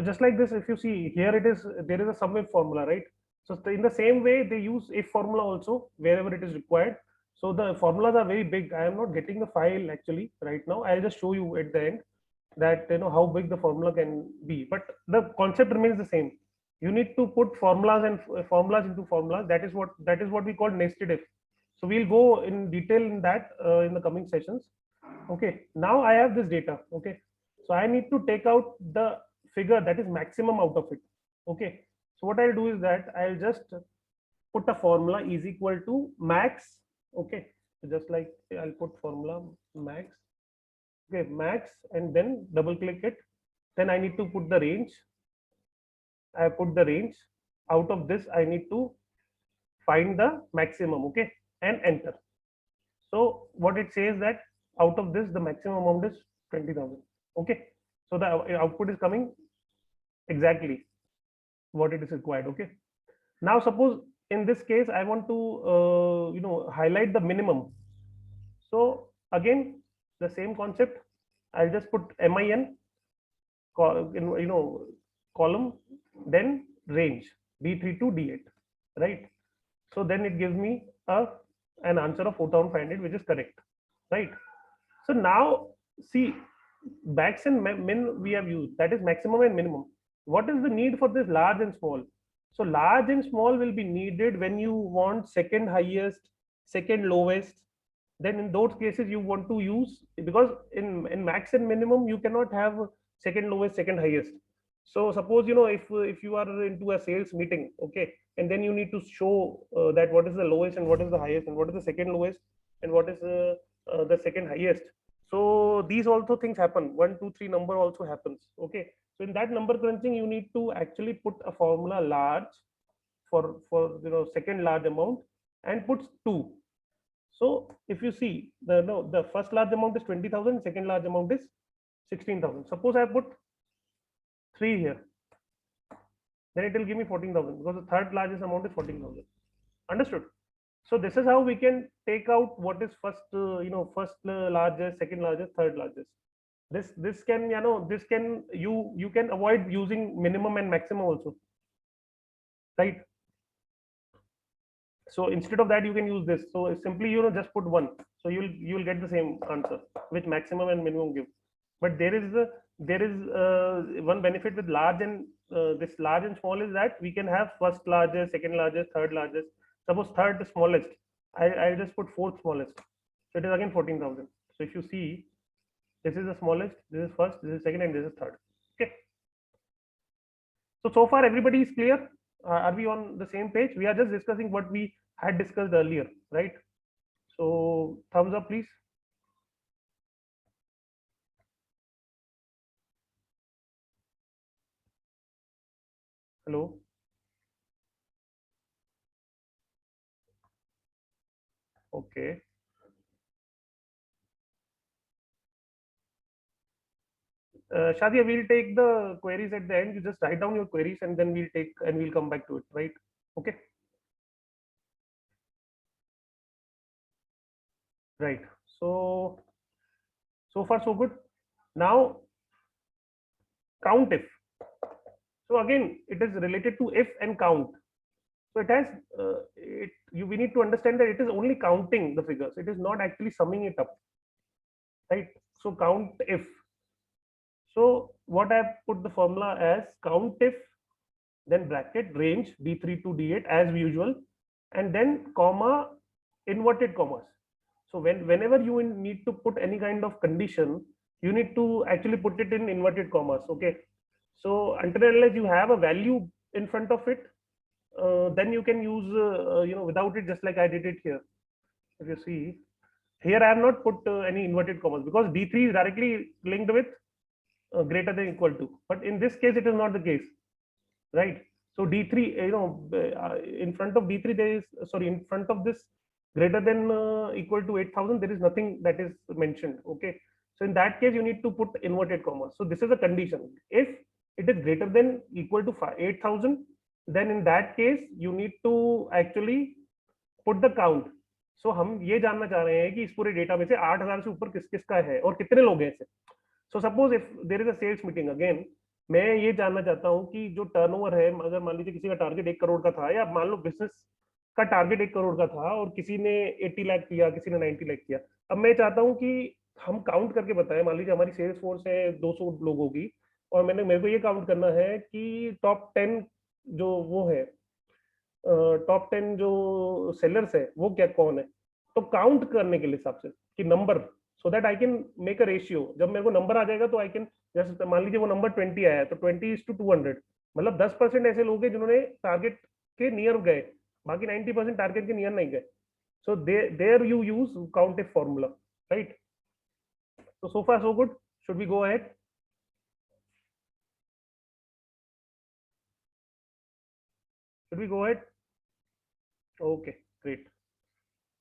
So just like this, if you see here, it is there is a sum if formula, right? So in the same way, they use if formula also wherever it is required. So the formulas are very big. I am not getting the file actually right now. I'll just show you at the end that how big the formula can be. But the concept remains the same. You need to put formulas and formulas into formulas. That is what we call nested if. So we'll go in detail in that in the coming sessions. Okay. Now I have this data. Okay. So I need to take out the figure that is maximum out of it. Okay. So what I'll do is that I'll just put a formula is equal to max. Okay. So just like I'll put formula max. Okay, max, and then double click it. Then I need to put the range. I put the range. Out of this, I need to find the maximum. Okay, and enter. So what it says that out of this, the maximum amount is 20,000. Okay, so the output is coming exactly what it is required. Okay. Now suppose in this case I want to highlight the minimum. So again the same concept. I'll just put min column, then range D3 to D8, right? So then it gives me an answer of 4,500, which is correct, right? So now see, max and min we have used, that is maximum and minimum. What is the need for this large and small? So large and small will be needed when you want second highest, second lowest. Then in those cases you want to use, because in max and minimum you cannot have second lowest, second highest. So suppose if you are into a sales meeting, okay, and then you need to show that what is the lowest and what is the highest and what is the second lowest and what is the second highest. So these also things happen. 1 2 3 number also happens. Okay, so in that number crunching you need to actually put a formula large for second large amount and puts 2. So if you see the first large amount is 20,000, second large amount is 16,000. Suppose I put 3 here, then it will give me 14,000 because the third largest amount is 14,000. Understood? So this is how we can take out what is first largest, second largest, third largest. This can this can you can avoid using minimum and maximum also, right? So instead of that you can use this. So simply just put 1. So you'll get the same answer which maximum and minimum give. But there is one benefit with large and this large and small is that we can have first largest, second largest, third largest. Suppose third smallest, I just put fourth smallest, so it is again 14,000. So if you see, this is the smallest, this is first, this is second, and this is third. Okay, so far everybody is clear. Are we on the same page? We are just discussing what we had discussed earlier, right? So thumbs up please. Hello. Okay. Shadia, we'll take the queries at the end. You just write down your queries and then we'll come back to it, right? Okay. Right. So far so good. Now count if. So again, it is related to if and count. So it has we need to understand that it is only counting the figures. It is not actually summing it up, right? So count if. So what I have put the formula as count if, then bracket range D3 to D8 as usual, and then comma, inverted commas. So whenever you need to put any kind of condition, you need to actually put it in inverted commas. Okay. So until unless you have a value in front of it, then you can use without it, just like I did it here. If you see here, I have not put any inverted commas because D3 is directly linked with greater than equal to, but in this case it is not the case, right? So D3, in front of D3 there is, sorry, in front of this greater than equal to 8,000, there is nothing that is mentioned. Okay, so in that case you need to put inverted commas. So this is a condition. If it is greater than equal to 8,000, then in that case you need to actually put the count. So हम ये जानना चाह रहे हैं कि इस पूरे data में से 8,000 से ऊपर किस किस का है और कितने लोग हैं ऐसे. So suppose if there is a sales meeting again, मैं ये जानना चाहता हूँ कि जो टर्नओवर है, अगर मान लीजिए किसी का टारगेट 1 करोड़ का था, या मान लो बिजनेस का टारगेट 1 करोड़ का था और किसी ने 80 लाख किया, किसी ने 90 लाख किया। अब मैं चाहता हूँ कि हम काउंट करके बताएं। मान लीजिए हमारी सेल्स फोर्स है 200 लोगों की, और मेरे को ये काउंट करना है कि टॉप 10 जो वो है, टॉप 10 जो सेलर्स है वो क्या कौन है। तो काउंट करने के लिए हिसाब से कि number, so that I can make a ratio. जब मेरे को नंबर आ जाएगा तो आई कैन, जैसे मान लीजिए वो नंबर 20 आया है तो 20:200, मतलब 10% ऐसे लोग हैं जिन्होंने टारगेट के नियर गए, बाकी 90% टारगेट के नियर नहीं गए। So there you use count if formula, right? So far so good. Should we go ahead? Should we go ahead? Okay, great.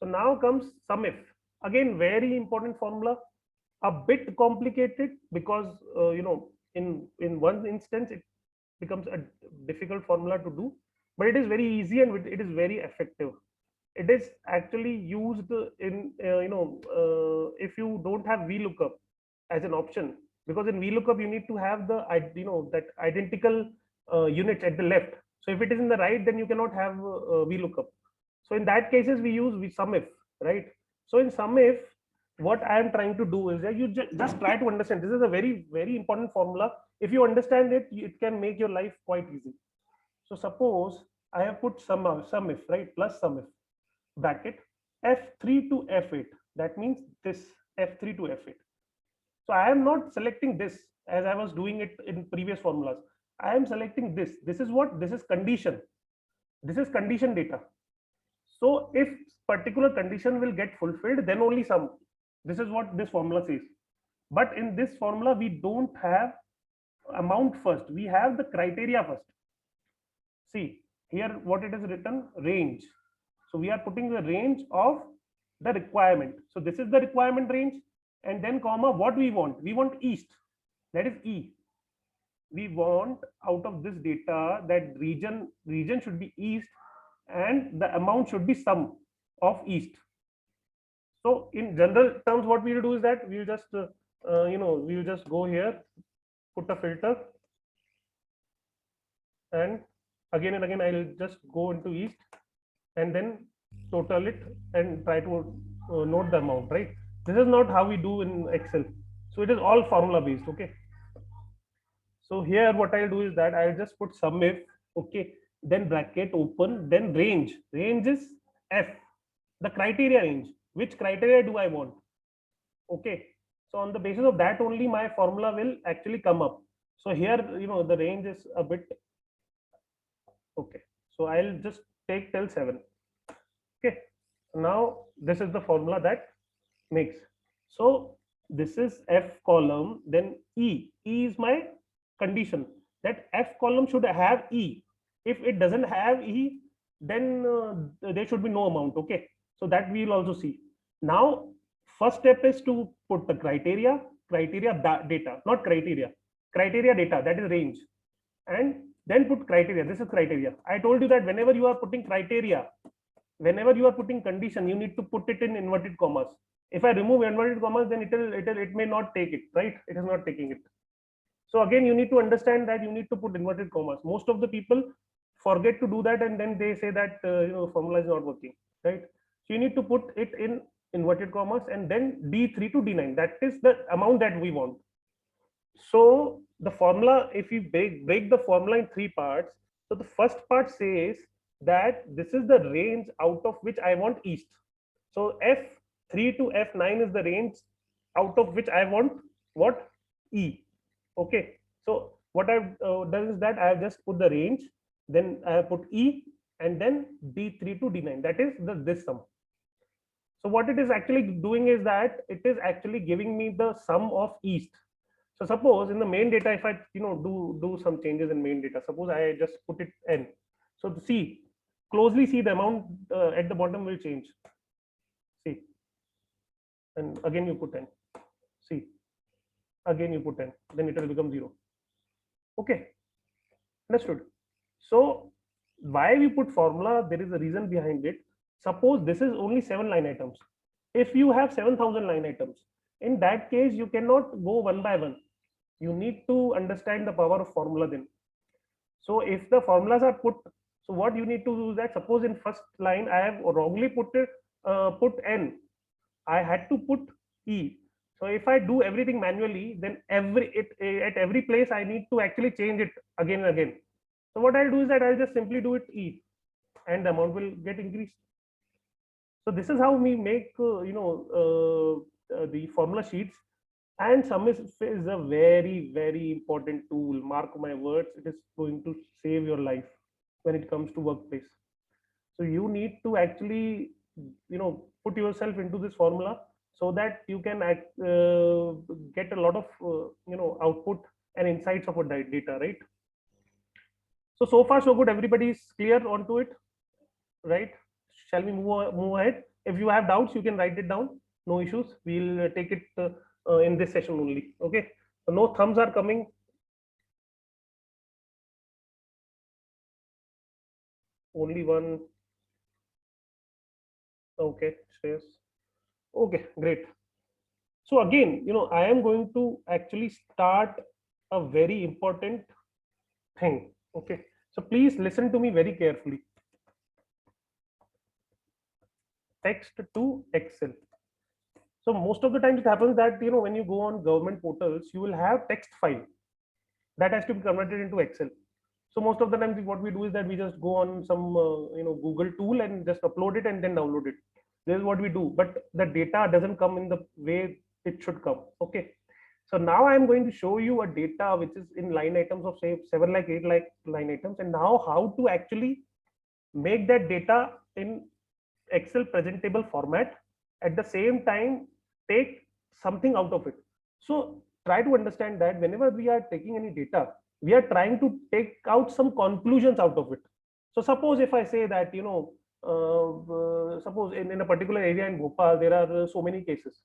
So now comes sum if. Again, very important formula, a bit complicated because in one instance it becomes a difficult formula to do, but it is very easy and it is very effective. It is actually used in if you don't have VLOOKUP as an option, because in VLOOKUP you need to have the that identical units at the left. So if it is in the right, then you cannot have VLOOKUP. So in that cases we use SUMIF, right? So in SUMIF, what I am trying to do is that you just try to understand. This is a very, very important formula. If you understand it, it can make your life quite easy. So suppose I have put SUMIF, right, plus SUMIF, bracket F3 to F8. That means this F3 to F8. So I am not selecting this as I was doing it in previous formulas. I am selecting this. This is what? This is condition. This is condition data. So if particular condition will get fulfilled, then only sum. This is what this formula says. But in this formula, we don't have amount first. We have the criteria first. See here what it is written, range. So we are putting the range of the requirement. So this is the requirement range, and then comma what we want. We want east. That is E. We want out of this data that region should be east, and the amount should be sum of east. So in general terms, what we'll do is that we'll just we'll just go here, put a filter, and again I'll just go into east and then total it and try to note the amount, right? This is not how we do in Excel. So it is all formula based. Okay. So here what I'll do is that I'll just put sum if, okay, then bracket open, then range. Range is F, the criteria range. Which criteria do I want? Okay. So on the basis of that only my formula will actually come up. So here, the range is a bit, okay. So I'll just take till 7. Okay. Now this is the formula that makes. So this is F column, then E. E is my condition that F column should have E. If it doesn't have E, then there should be no amount. Okay. So that we will also see. Now, first step is to put the criteria data, not criteria data, that is range, and then put criteria. This is criteria. I told you that whenever you are putting criteria, whenever you are putting condition, you need to put it in inverted commas. If I remove inverted commas, then it may not take it, right? It is not taking it. So again, you need to understand that you need to put inverted commas. Most of the people forget to do that, and then they say that formula is not working, right? So you need to put it in inverted commas, and then D3 to D9. That is the amount that we want. So the formula, if you break the formula in 3 parts, so the first part says that this is the range out of which I want east. So F3 to F9 is the range out of which I want what? E. Okay. So what I've done is that I have just put the range, then I have put E, and then D3 to D9. That is this sum. So what it is actually doing is that it is actually giving me the sum of east. So suppose in the main data, if I do some changes in main data, suppose I just put it n. So see, closely see the amount at the bottom will change. See, and again you put n. See, again you put n, then it will become 0. Okay, understood. So why we put formula? There is a reason behind it. Suppose this is only 7 line items. If you have 7,000 line items, in that case you cannot go one by one. You need to understand the power of formula then. So if the formulas are put, so what you need to do is that, suppose in first line I have wrongly put n, I had to put e. So if I do everything manually, then at every place I need to actually change it again and again. So what I'll do is that I'll just simply do it e, and the amount will get increased. So this is how we make the formula sheets. And Summis is a very important tool. Mark my words, it is going to save your life when it comes to workplace. So you need to actually put yourself into this formula so that you can get a lot of output and insights of a data, right? So far so good. Everybody is clear onto it, right? Shall we move ahead? If you have doubts, you can write it down. No issues. We'll take it in this session only. Okay. So no thumbs are coming. Only one. Okay, Shreyas. Okay, great. So again, I am going to actually start a very important thing. Okay. So please listen to me very carefully. Text to Excel. So most of the times it happens that when you go on government portals, you will have text file that has to be converted into Excel. So most of the times what we do is that we just go on some Google tool and just upload it and then download it. This is what we do, but the data doesn't come in the way it should come. Okay. So now I am going to show you a data which is in line items of say 7 lakh, 8 lakh line items, and now how to actually make that data in Excel presentable format, at the same time take something out of it. So try to understand that whenever we are taking any data, we are trying to take out some conclusions out of it. So suppose if I say that suppose in a particular area in Bhopal there are so many cases,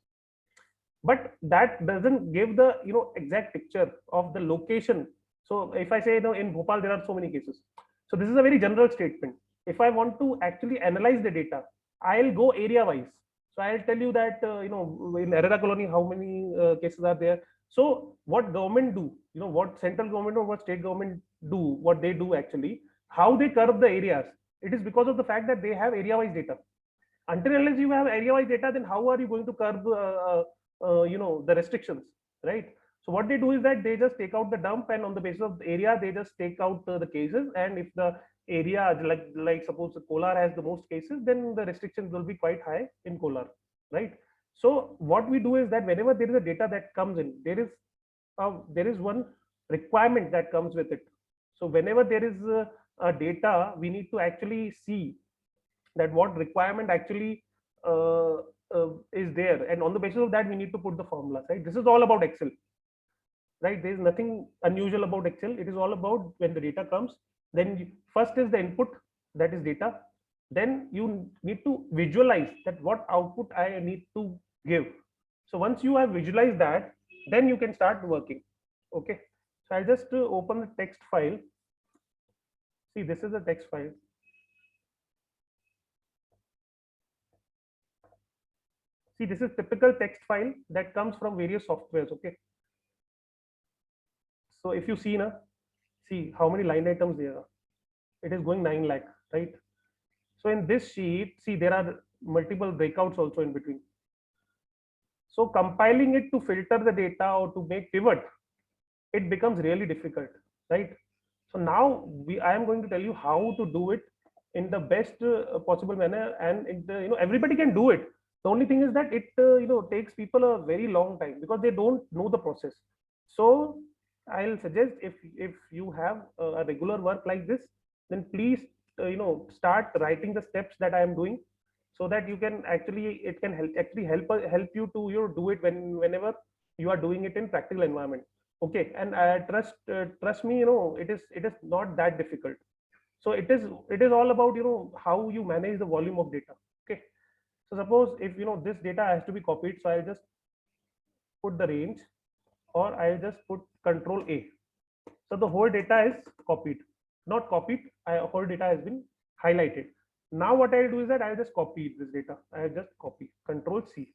but that doesn't give the exact picture of the location. So if I say in Bhopal there are so many cases, so this is a very general statement. If I want to actually analyze the data, I'll go area wise. So I'll tell you that in Arera colony how many cases are there. So what government do, what central government or what state government do, what they do actually, how they curve the areas, it is because of the fact that they have area wise data. Until unless you have area wise data, then how are you going to curb the restrictions, right? So what they do is that they just take out the dump, and on the basis of the area they just take out the cases. And if the area like suppose Kolar has the most cases, then the restrictions will be quite high in Kolar, right? So what we do is that whenever there is a data that comes in, there is one requirement that comes with it. So whenever there is a data, we need to actually see that what requirement actually is there, and on the basis of that we need to put the formulas, right? This is all about Excel, right? There is nothing unusual about Excel. It is all about when the data comes, then first is the input, that is data. Then you need to visualize that what output I need to give. So once you have visualized that, then you can start working. Okay. So I'll just open the text file. See, this is the text file. See, this is typical text file that comes from various softwares. Okay. So if you see now, see how many line items there are. It is going 9 lakh, right? So in this sheet, see there are multiple breakouts also in between. So compiling it to filter the data or to make pivot, it becomes really difficult, right? So now I am going to tell you how to do it in the best possible manner, and everybody can do it. The only thing is that it takes people a very long time because they don't know the process. So I'll suggest if you have a regular work like this, then please start writing the steps that I am doing, so that you can it can help you to do it whenever you are doing it in practical environment. Okay. And trust me, it is not that difficult. So it is all about how you manage the volume of data. Okay. So suppose if this data has to be copied, so I'll just put the range, or I'll just put Control A. So the whole data is copied, not copied. Whole data has been highlighted. Now what I'll do is that I'll just copy this data. I'll just copy Control C.